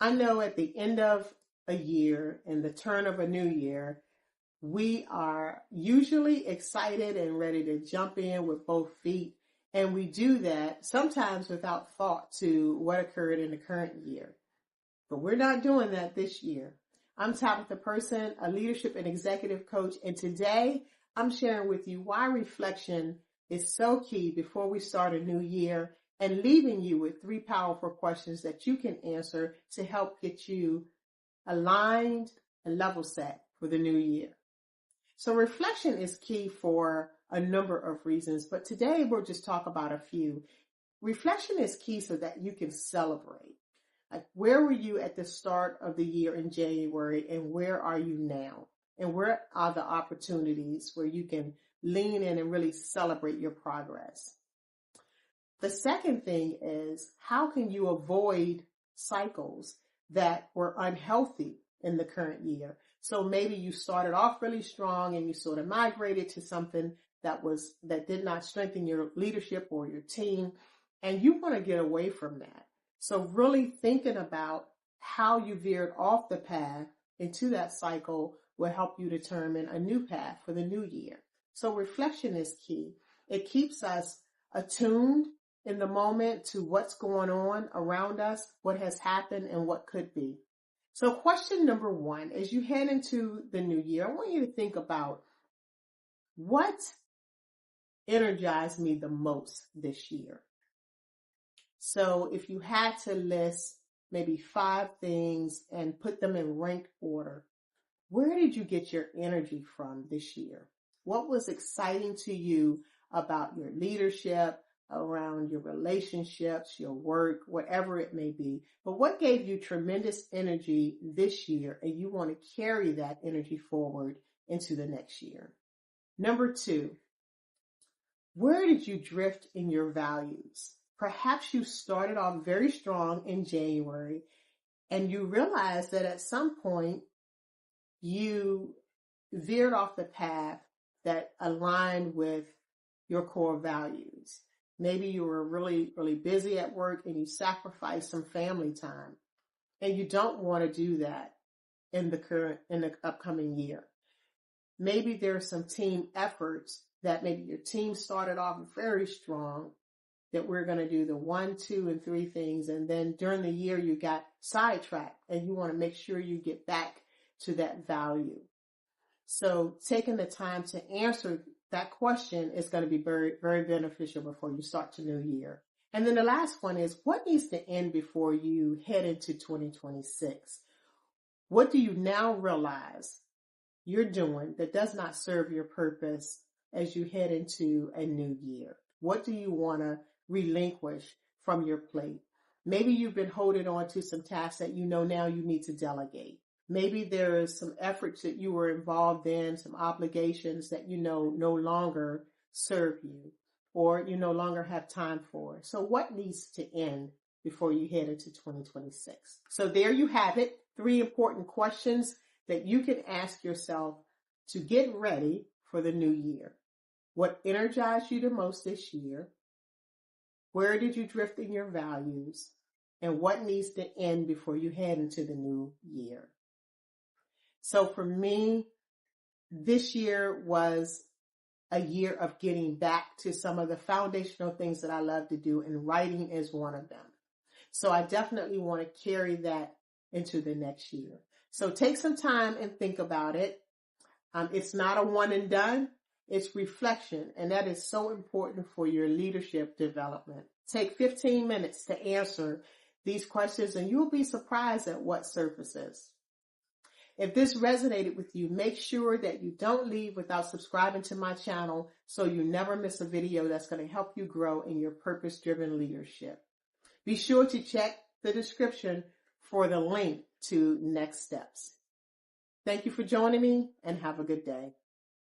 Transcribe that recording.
I know at the end of a year and the turn of a new year, we are usually excited and ready to jump in with both feet. And we do that sometimes without thought to what occurred in the current year. But we're not doing that this year. I'm Tabitha Person, a leadership and executive coach. And today I'm sharing with you why reflection is so key before we start a new year, and leaving you with 3 powerful questions that you can answer to help get you aligned and level set for the new year. So reflection is key for a number of reasons, but today we'll just talk about a few. Reflection is key so that you can celebrate. Like, where were you at the start of the year in January, and where are you now? And where are the opportunities where you can lean in and really celebrate your progress? The second thing is, how can you avoid cycles that were unhealthy in the current year? So maybe you started off really strong and you sort of migrated to something that did not strengthen your leadership or your team, and you want to get away from that. So really thinking about how you veered off the path into that cycle will help you determine a new path for the new year. So reflection is key. It keeps us attuned in the moment to what's going on around us, what has happened, and what could be. So question number 1, as you head into the new year, I want you to think about what energized me the most this year. So if you had to list maybe 5 things and put them in ranked order, where did you get your energy from this year? What was exciting to you about your leadership, around your relationships, your work, whatever it may be? But what gave you tremendous energy this year, and you want to carry that energy forward into the next year? Number 2, where did you drift in your values? Perhaps you started off very strong in January and you realized that at some point you veered off the path that aligned with your core values. Maybe you were really, really busy at work and you sacrificed some family time, and you don't want to do that in the upcoming year. Maybe there are some team efforts that maybe your team started off very strong, that we're going to do the 1, 2, and 3 things. And then during the year, you got sidetracked and you want to make sure you get back to that value. So taking the time to answer that question is going to be very, very beneficial before you start the new year. And then the last one is, what needs to end before you head into 2026? What do you now realize you're doing that does not serve your purpose as you head into a new year? What do you want to relinquish from your plate? Maybe you've been holding on to some tasks that you know now you need to delegate. Maybe there is some efforts that you were involved in, some obligations that you know no longer serve you or you no longer have time for. So what needs to end before you head into 2026? So there you have it, 3 important questions that you can ask yourself to get ready for the new year. What energized you the most this year? Where did you drift in your values? And what needs to end before you head into the new year? So for me, this year was a year of getting back to some of the foundational things that I love to do, and writing is one of them. So I definitely want to carry that into the next year. So take some time and think about it. It's not a one and done. It's reflection, and that is so important for your leadership development. Take 15 minutes to answer these questions, and you'll be surprised at what surfaces. If this resonated with you, make sure that you don't leave without subscribing to my channel so you never miss a video that's going to help you grow in your purpose-driven leadership. Be sure to check the description for the link to next steps. Thank you for joining me, and have a good day.